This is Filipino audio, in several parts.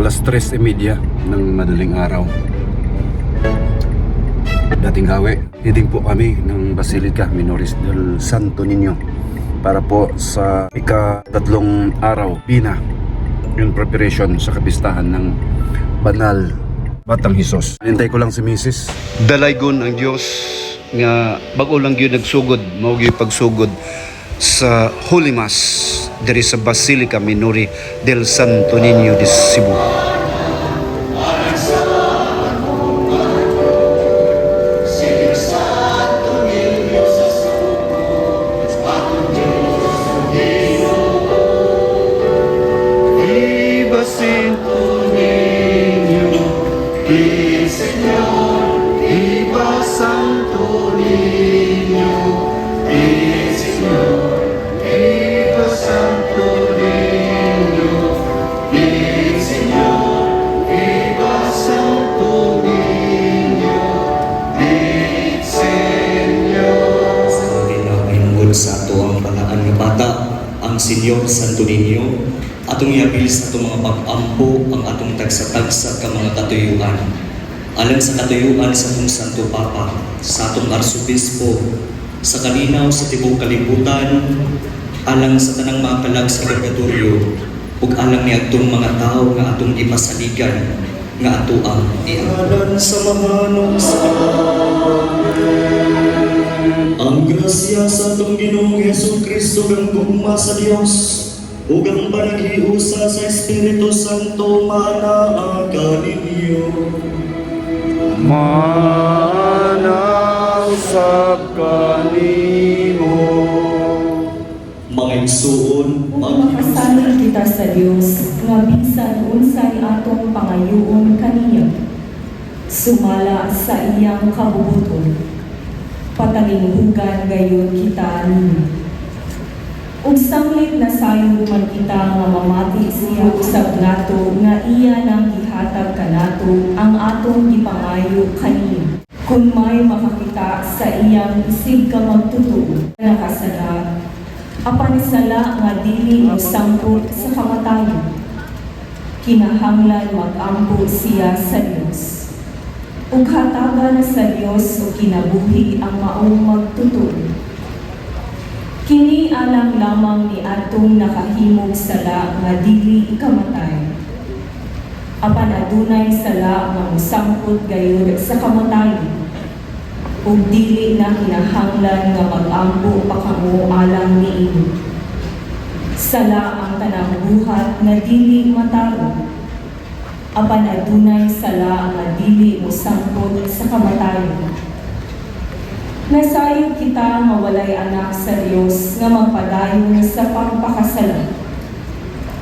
alas 3:30 ng madaling araw. Dating gawi, heading po kami ng Basilica Minoris del Santo Niño para po sa ika-3 araw, Pina, yung preparation sa kapistahan ng Banal Batang Hesus. Hintay ko lang si Mrs. Dalaygon ang Diyos nga bago lang yun nagsugod, mao gyud pagsugod sa Holy Mass diri sa Basilica Minori del Santo Niño de Cebu. Sa ato ang balaan nga bata, ang Senyor Santo Niño, atong iabil sa atong mga pag-ampo, ang atong tagsa-tagsa ka mga katuyuan. Alang sa katuyuan sa atong Santo Papa, sa atong Arsobispo, sa kalinaw sa tibok kalibutan, alang sa tanang mga kalag sa purgatorio, ug alang ni atong mga tao nga atong ipasaligan, nga ato ang ialan sa mahanong sa ang grasya sa atong Ginoong Jesucristo ang gugma sa Dios ug ang panaghiusa sa Espiritu Santo manaa kaninyo. Manaw sa kanimo. Mga igsoon, Magpasalig kita sa Dios nga bisan unsay atong pangayoon kaniya. Sumala sa iyang kabubuton. Patalinghugan gayon kita ninyo. Ug sanglit na sayod man kita nga mamati siya usab nato nga iya nang gihatag kanato ang atong gipangayo kaniya. Kung may makakita sa iyang isig ka magtutuo, nakasala, apan sala nga dili mosangkot sa kamatayon. Kinahanglan mag-ampo siya sa Dios. Ug hatagan sa Dios o kinabuhi ang maong magtutuo. Kini alang lamang ni atong nakahimog sala nga dili ikamatay. Apan adunay sala nga mosangkot gayud sa kamatayon. Ug dili na kinahanglan nga mag-ampo pa kamo alang niini. Sala ang tanang buhat nga dili matarong. Apan adunay sala nga dili mosangkot sa kamatayon. Nasayod kita nga walay anak sa Dios nga magpadayon sa pagpakasala.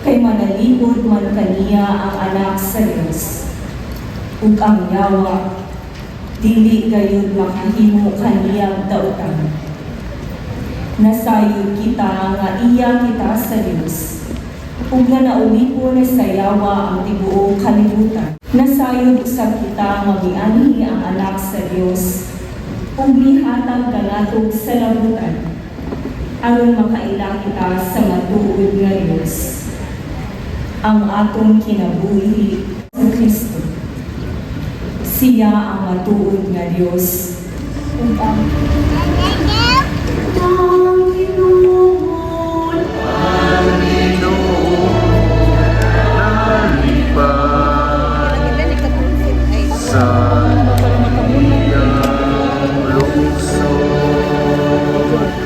Kay manalipod man kaniya ang anak sa Dios. Ug ang yawa dili gayud makahimo kaniyang dautan. Nasayod kita nga iya kita sa Dios. Ug nga naulipon sa yawa ang tibuok kalibutan. Nasayod usab kita nga mianhi ang anak sa Dios ug mihatag kanatog sa labutan aron makaila kita sa matuod nga Dios. Ang atong kinabuhi sa Kristo. Siya ang matuod nga Dios ug ang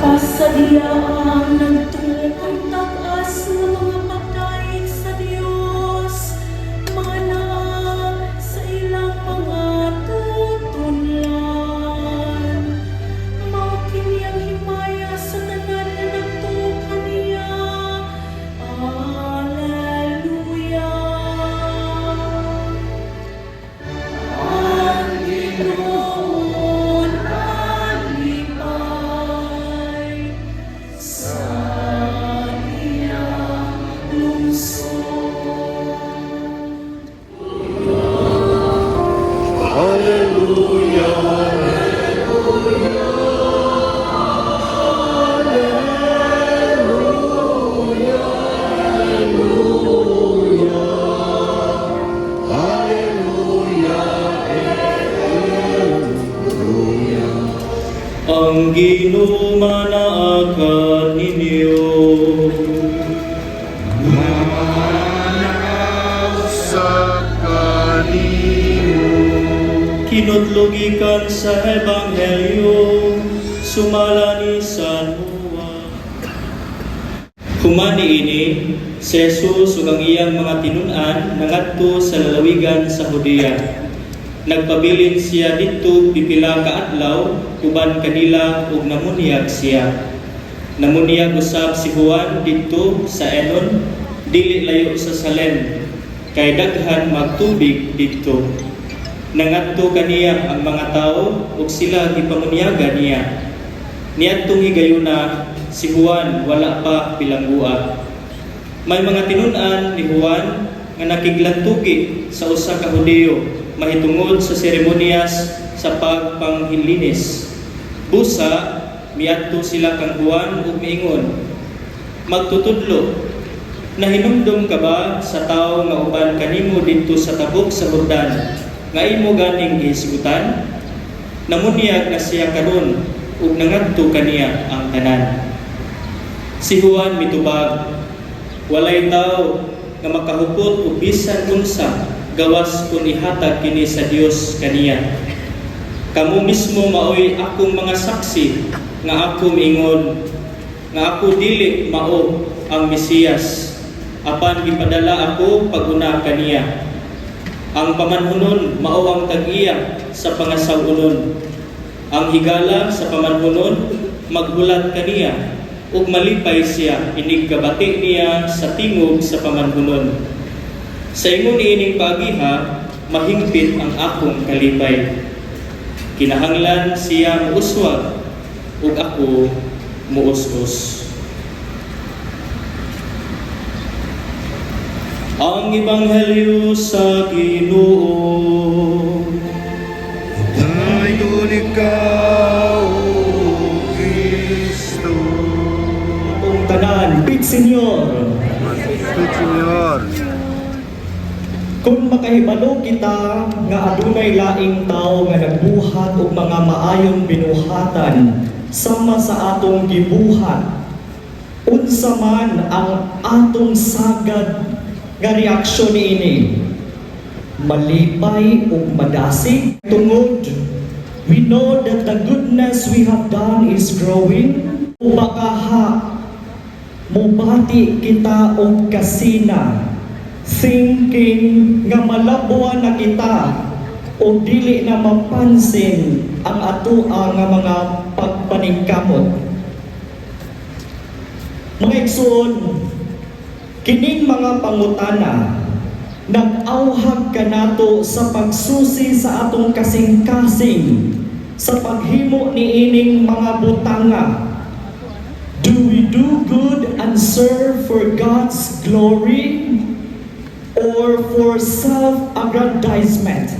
Pasadiaan ng tukong tagas ng mga patay sa Diyos, mana sa ilang mga tutunlan. Mao kini ang himayas Ginoo manaakan ninyo. Kinutlugikan sa Ebanghelyo, sumala ni San Juan. Humani ini, si Jesus ug ang iyang mga tinun-an nangadto sa lalawigan sa Judea. Nagpabilin siya didto pipila ka adlaw uban kanila ug namunyag siya. Namunyag usab si Juan didto sa Enon, dili layo sa Salem, kay daghan magtubig didto. Nangadto kaniya ang mga tao ug sila gipamunyagan niya. Niadtong higayuna si Juan wala pa bilangguan. May mga tinun-an ni Juan nga nakiglantugi sa usa ka Hudiyo mahitungod sa seremonyas sa pagpanghilinis. Busa miadto sila kang Juan ug miingon, magtutudlo, nahinumdum ka ba sa tawo nga uban kanimo didto sa tabok sa Jordan? Nga imo ganing gihisgutan, namunyag na siya karon ug nangadto kaniya ang tanan. Si Juan mitubag, walay tao nga makahupot og bisan unsa gawas kun ihatag kini sa Dios kaniya. Kamo mismo maoy akong mga saksi nga ako miingon nga ako dili mao ang Mesiyas, apan gipadala ako pag-una kaniya. Ang pamanhunon mao ang tag-iya sa pangasaw-unon. Ang higala sa pamanhunon maghulat kaniya ug malipay siya inig kabati niya sa tingog sa pamanhunon. Sa ingon niining paagiha mahingpit ang akong kalipay. Kinahanglan siya muuswag ug ako muus-us. Ang Ebanghelyo sa Ginoo. Dayon ikaw, O Kristo. Ang tanan, Pit Senyor. Senyor. Kung makahibalo kita nga adunay laing tao nga nagbuhat og mga maayong binuhatan sama sa atong gibuhat, unsa man ang atong sagad nga reaksyon niini, malipay ug madasig tungod we know that the goodness we have done is growing, o baka mubati kita og kasina thinking nga malabuan na kita o dili na mapansin ang atoa nga mga pagpaningkamot. Mga igsoon, kining mga pangutana nag-auhag kanato sa pagsusi sa atong kasing-kasing sa paghimo niining mga butanga. Do we do good and serve for God's glory or for self-aggrandizement?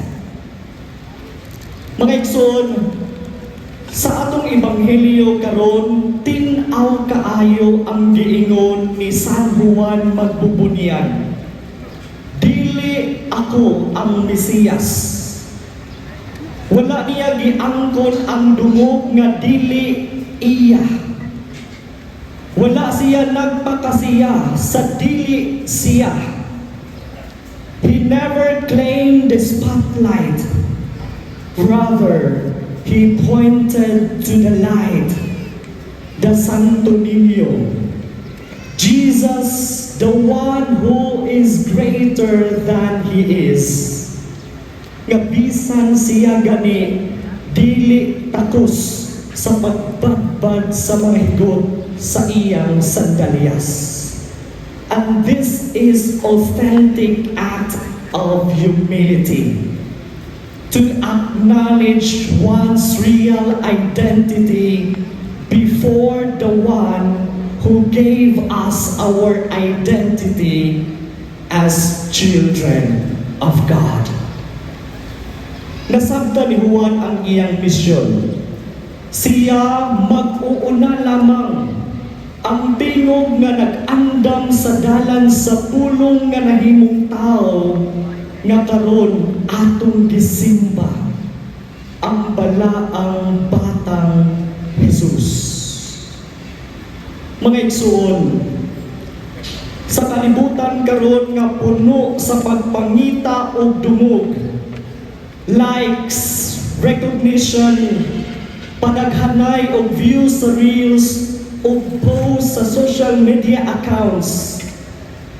Mga igsoon, sa atong ebanghelyo karon tin-aw kaayo ang giingon ni San Juan Magbubunyag. Dili ako ang Mesiyas. Wala niya giangkon ang dungog nga dili iya. Wala siya nagpakasiya sa dili siya. He never claimed the spotlight. Rather, he pointed to the light, the Santo Niño. Jesus, the one who is greater than he is. Nga bisan siya gani, dili takos sa pagbadbad sa mga higot sa iyang sandalyas. And this is authentic act of humility. To acknowledge one's real identity before the one who gave us our identity as children of God. Nasabta ni Juan ang iyang misyon. Siya mag-uuna lamang ang tingog nga nag-andam sa dalan sa pulong nga nahimong tao nga karon atong gisimba ang balaang batang Jesus. Mga igsuon, sa kalibutan karon nga puno sa pagpangita og dungog, likes, recognition, padaghanay og views sa reels o post sa social media accounts,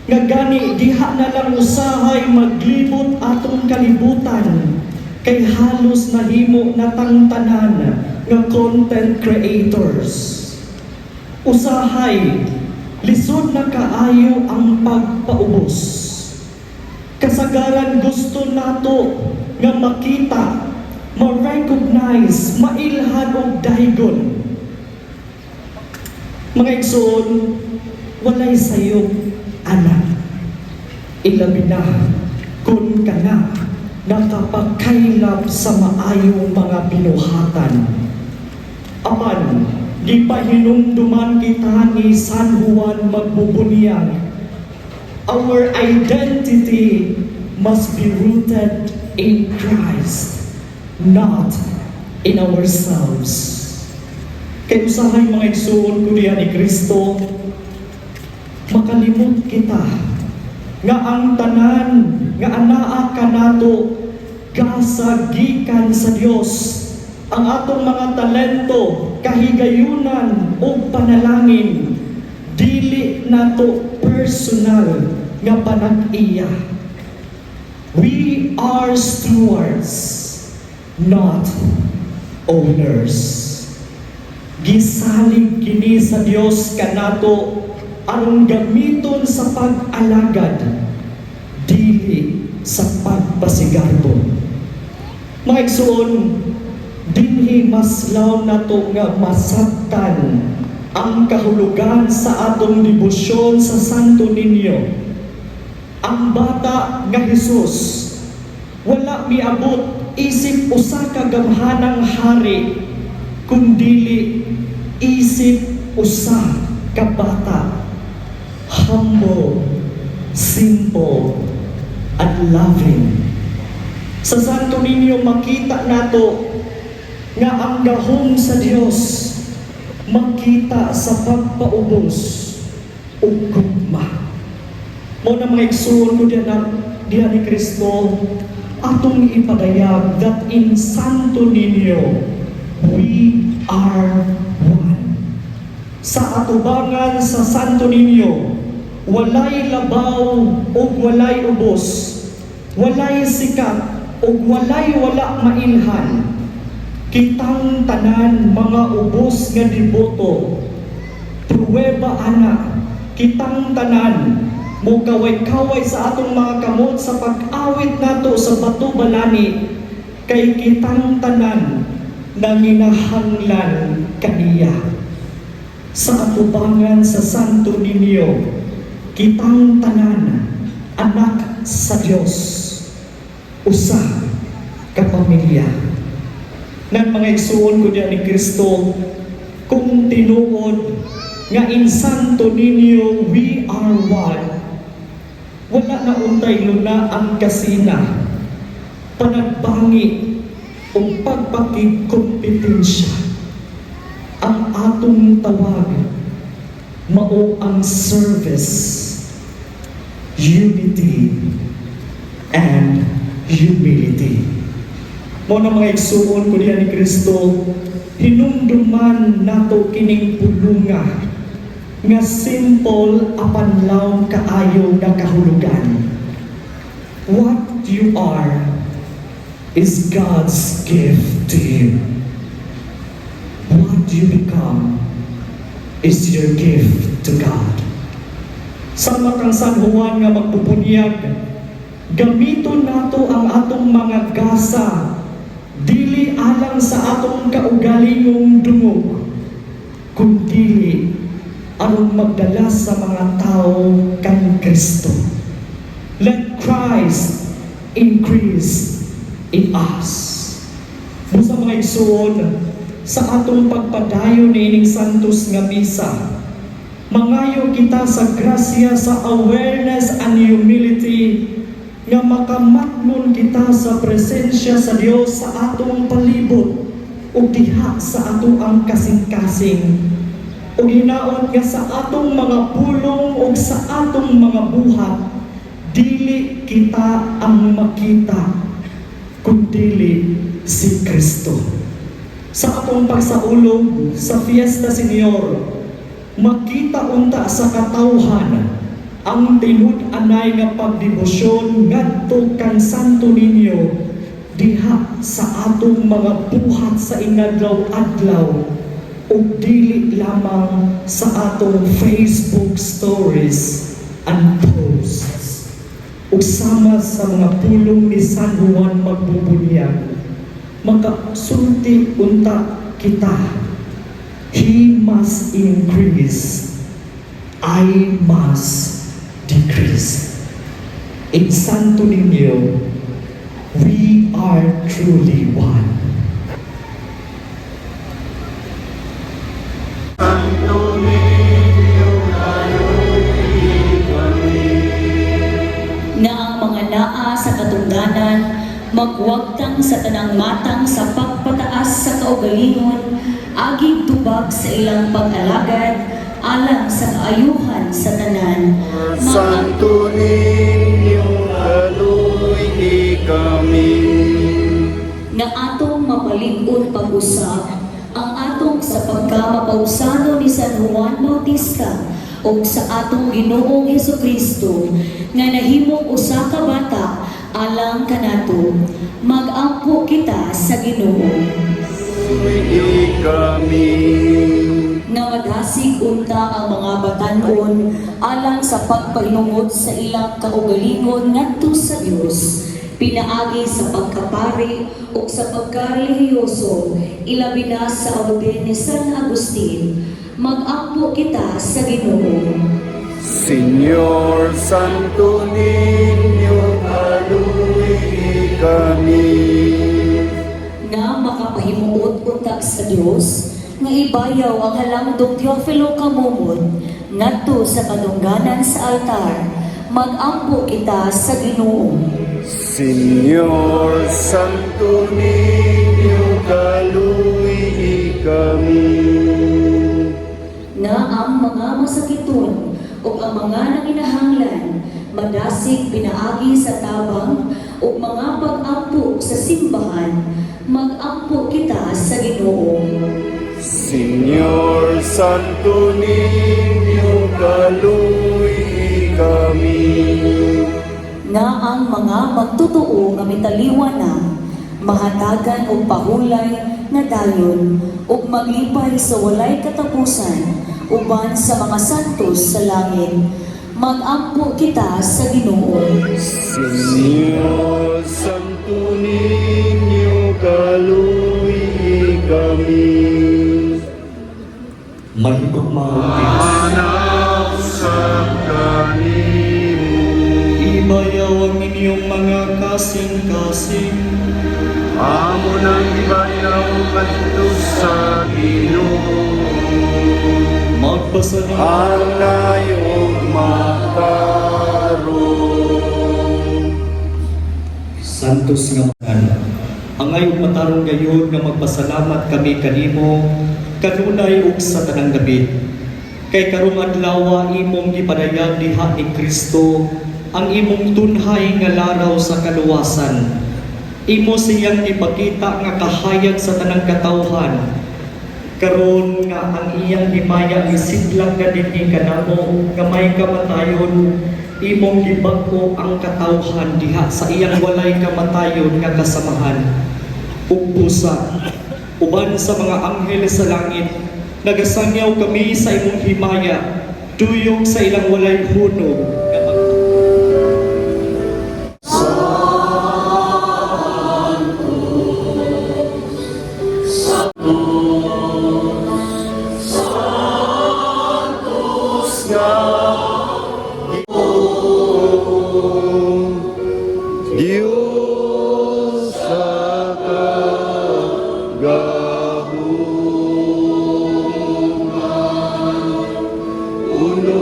nga gani diha na lang usahay maglibot atong kalibutan kay halos nahimo natang tanan nga content creators. Usahay lisod na kaayo ang pagpaubos. Kasagaran gusto nato nga makita, ma-recognize, mailhan og daygon. Mga igsoon, walay sayop anak. Ilabi na kung ka na nakapagkailap sa maayong mga binuhatan. Apan, di pa hinumduman kita ni San Juan magbubunyag. Our identity must be rooted in Christ, not in ourselves. Kaya usahay mga igsoon ko diyan ni Kristo, makalimot kita nga ang tanan nga anaa kanato gasagikan sa Dios. Ang atong mga talento, kahigayunan o panalangin, dili nato personal nga panag-iya. We are stewards, not owners. Gisalig kini sa Dios kanato aron gamiton sa pag-alagad, dili sa pagpasigarbo. Mga igsoon, dinhi maslaw nato nga masabtan ang kahulugan sa atong debosyon sa Santo Niño. Ang bata nga Hesus wala miabot isip usa ka gamhanang hari, kundili isip usa ka bata. Humble, simple, and loving. Sa Santo Niño makita nato nga ang gahom sa Dios makita sa pagpaubos ug gugma. Mo na mga igsoon ko diyan ni Kristo atong ipadayag that in Santo Niño we are one. Sa atubangan sa Santo Niño, walay labaw ug walay ubos, walay sikat ug walay wala mailhan. Kitang tanan mga ubos nga deboto, pruweba ana, kitang tanan mo kaway-kaway sa atong mga kamot sa pag-awit nato sa bato balani, kay kitang tanan nanginahanglan kaniya. Sa atubangan sa Santo Niño, kitang tanan anak sa Dios, usa ka pamilya. Nang mga igsuon ko diyan ni Kristo, kung tinuod nga in Santo Niño we are one, wala na untay luna ang kasina, panagbangi o pagpakigkompetensya. Ang atong tawag mao ang service, unity, and humility. Mo na mga igsuon ko diyan ni Kristo, hinumduman nato kining pulunga nga simple apan laom kaayo nga kahulugan. What you are is God's gift to you. What you become is your gift to God. Sama kang San Juan nga magpupunyag, gamiton nato ang atong mga gasa dili alang sa atong kaugalingong dungog, kundi aron magdala sa mga tao kang Kristo. Let Christ increase in us. Musa mga igsuon, sa atong pagpadayon niining santos nga misa, mangayo kita sa grasya sa awareness and humility nga makamatnon kita sa presensya sa Dios sa atong palibot ug diha sa ato ang kasing-kasing. o hinaot nga sa atong mga pulong o sa atong mga buhat, dili kita ang makita, kundili si Kristo. Sa atong pagsaulog sa Fiesta Senior, makita unta sa katawhan ang tinud-anay nga pagdebosyon ngadto kang Santo Niño diha sa atong mga buhat sa inadlaw-adlaw o dili lamang sa atong Facebook stories and posts. Usama sa mga pulong ni San Juan magbubunyag, makasulti unta kita. He must increase, I must decrease. In Santo Niño, we are truly one. Na ang mga naa sa katungdanan, magwagtang sa tanang matang sa pagpataas sa kaugalingon, aging tubag sa ilang pag-alagad, alang sa kaayuhan sa tanan. Santo Niño, aluhi kami. Na atong mapalig-on pag-usap, ang atong sa pagkamapausano ni San Juan Bautista o sa atong Ginoong Hesukristo nga nahimong usa ka bata alang kanato, mag-ampo kita sa Ginoo. Aluhi kami. Nga madasig unta ang mga batan-on alang sa pagpainungod sa ilang kaugalingon ngadto sa Dios, pinaagi sa pagkapari o sa pagkarelihiyoso, ilabi na sa audin ni San Agustin, mag-ampo kita sa Ginoo. Señor Santo Niño, aluhi kami. Nga makapahimuot unta sa Dios, nga ibayaw ang halangdong Teofilo Kamumod ngadto sa kadungganan sa altar, mag-ampo kita sa Ginoo. Señor Santo Niño, aluhi kami. Nga ang mga masakiton o ang mga nanginahanglan, madasig pinaagi sa tabang o mga pag-ampo sa simbahan, mag-ampo kita sa Ginoo. Señor Santo Niño, aluhi kami. Nga ang mga magtutuo nga mitaliwan na, mahatagan o pahulay na dayon o maglipay sa walay katapusan uban sa mga santos sa langit, mag-ampo kita sa Ginoo. Señor Santo Niño, aluhi kami. Mahigugmaon Manaw sa kanimo, Ibayaw ang inyong mga kasing-kasing, amo nang ibayaw kadto sa Ginoo. magpasanin Ang layog matarong. Santos nga mga ang ayong matarong gayon nga magpasalamat kami kanimo kanunay ug sa tanang David. Kay karong adlaw imong gipadayag diha ni Kristo ang imong tunhay nga laraw sa kaluwasan. Imo siyang ipakita nga kahayag sa tanang katawhan. Karon nga ang iyang himaya isidlang ka dinhi kanamo nga may kamatayon, imong gibag-o ang katawhan diha sa iyang walay kamatayon nga kasamahan. Ug busa uban sa mga anghel sa langit, nagasangyaw kami sa imong himaya, tuyong sa ilang walay hunong. Diyos sa kagahungan, uno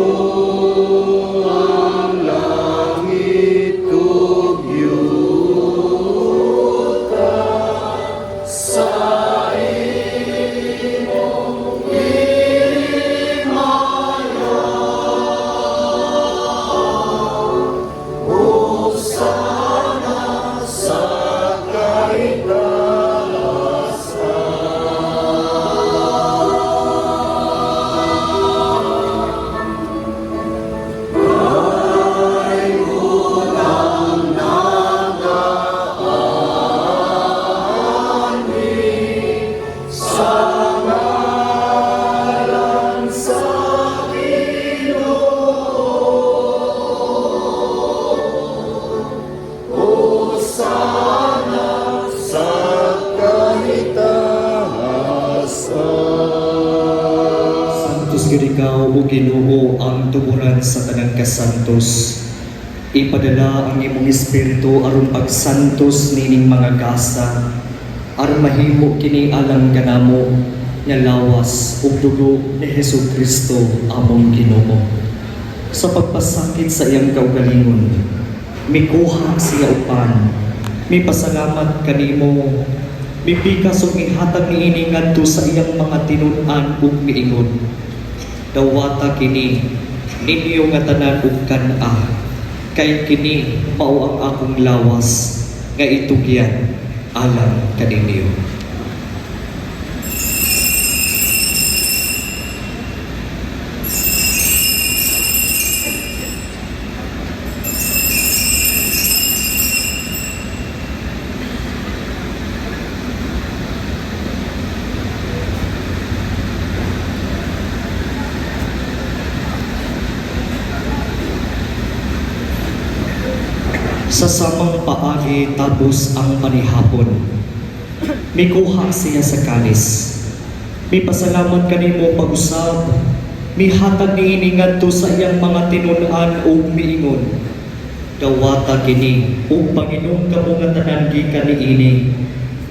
ikaw o Ginoo ang tuburan sa tanang kasantos. Ipadala ang imong espiritu aron pagsantos nining mga gasa aron mahimo kini alang kanamo nga lawas ug dugo ni Hesukristo among Ginoo. Sa pagpasakit sa iyang kaugalingon, mikuha siya upan, mipasalamat kanimo, mipikas ug ihatag niini ngadto sa iyang mga tinun-an ug miingon. Dawata kini ninyo nga tanan ug kan-a, kay kini mao ang akong lawas nga itugyan alang kaninyo. Sa samang paagi tapos ang panihapon, mikuha siya sa kalis. May pasalamat kanimo pag-usab, may hatag niini ngadto sa iyang mga tinun-an o miingon. Dawata kini o Panginoon kamo nga tanan gikan niini.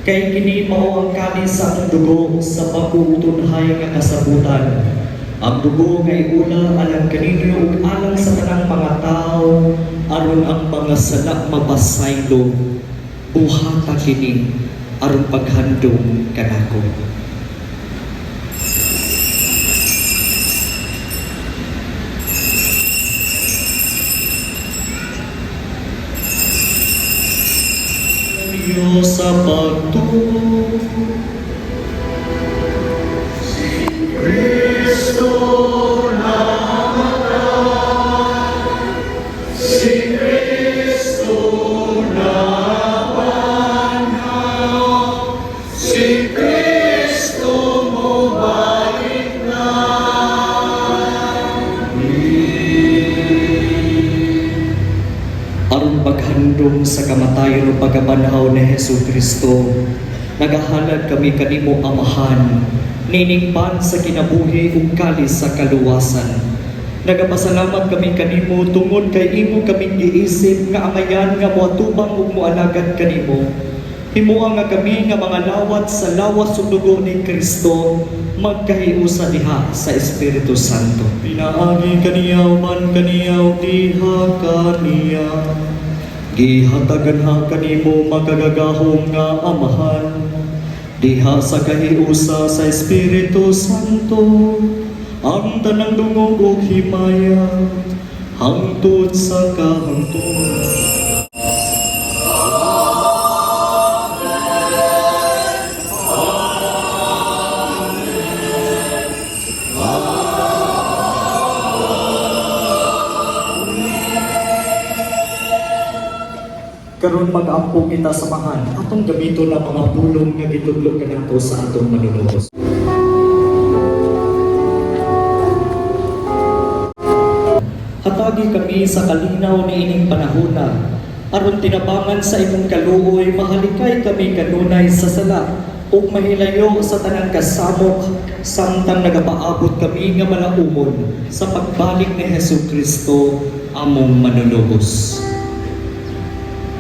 Kay kini mao ang kalis sa akong dugo sa pag-uutunhay nga kasabutan. Ang dugo nga iula alang kaninyo ug alang sa tanang mga tao aron ang mga sala mapasaylo. Buhata kini aron paghandom kanako. Diyos sa pagtuo Kristo namatay, si Kristo nabanhaw, si Kristo mubalik na. aron paghandom sa kamatayon o pagkabanhaw ni Hesukristo, nagahalad kami kanimo Amahan, niningpan sa kinabuhi ug kalis sa kaluwasan. Nagapasalamat kami kanimo tungod kay imo kaming giisip nga amayan nga moatubang ug moalagad kanimo. Himuang nga kami nga mga lawat sa lawas ug dugo ni Kristo magkahiusa diha sa Espiritu Santo. Pinaagi kaniyaw man kaniyaw diha kaniya. Gihatagan ha kanimo makagagahom nga Amahan. Diha sa kahiusa sa Espiritu Santo, ang tanang dungog ug himaya, hangtod sa kahangturan. Karon mag-ampo kita samahan atong gamiton ang mga pulong nga gitudlo kanato sa atong manunubos. Hatagi kami sa kalinaw ni ining panahona, aron tinabangan sa imong kaluoy mahalikay kami kanunay sa sala ug mahilayo sa tanang kasamok samtang nagapaabot kami nga malaumon sa pagbalik ni Hesukristo among manunubos.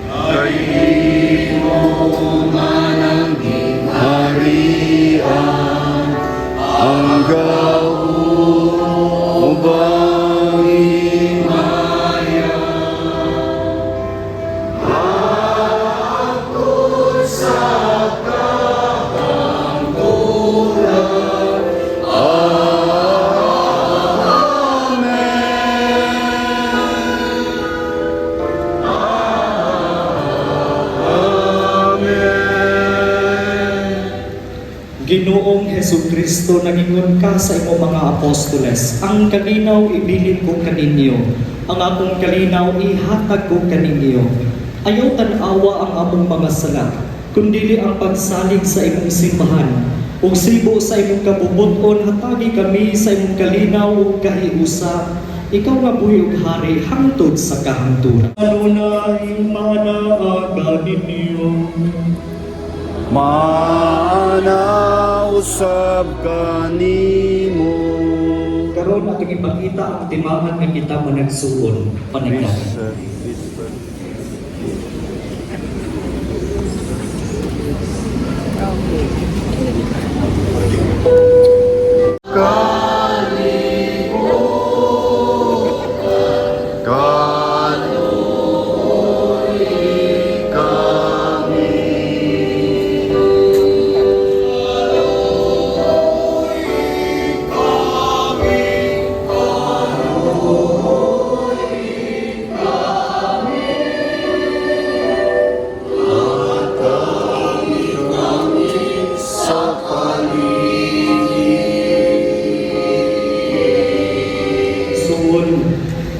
Ay mo manang harian ang gaubang himaya. Ako sa kahangturan. Ginoong Hesukristo, nagingon ka sa imong mga apostoles, ang kalinaw ibilin ko kaninyo, ang akong kalinaw ihatag ko kaninyo. Ayaw tan-awa ang among mga sala, kundili ang pagsalig sa imong simbahan, ug sibo sa imong kabubuton hatagi kami sa imong kalinaw ug kahiusa. Ikaw nga buhi ug hari hangtod sa kahangturan. Adonai manaaga ninyo. Mana usab kanimo. Karon kung ipakita ang timaan nga kita managsuon panagdan.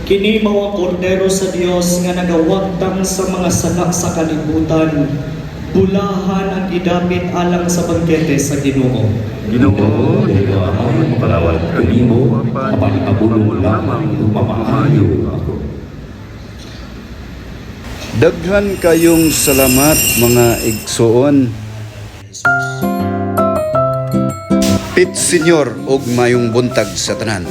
Kini mao ang kordero sa Dios nga nagawagtang sa mga salak sa kalibutan. Bulahan ang gidapit alang sa bangkete sa Ginoo. Ginoo, ikaw ang mapalawal kanimo, apan abulong lamang mamahayo ako. Daghan kayong salamat mga igsoon. Pit Senyor og mayong buntag sa tanan.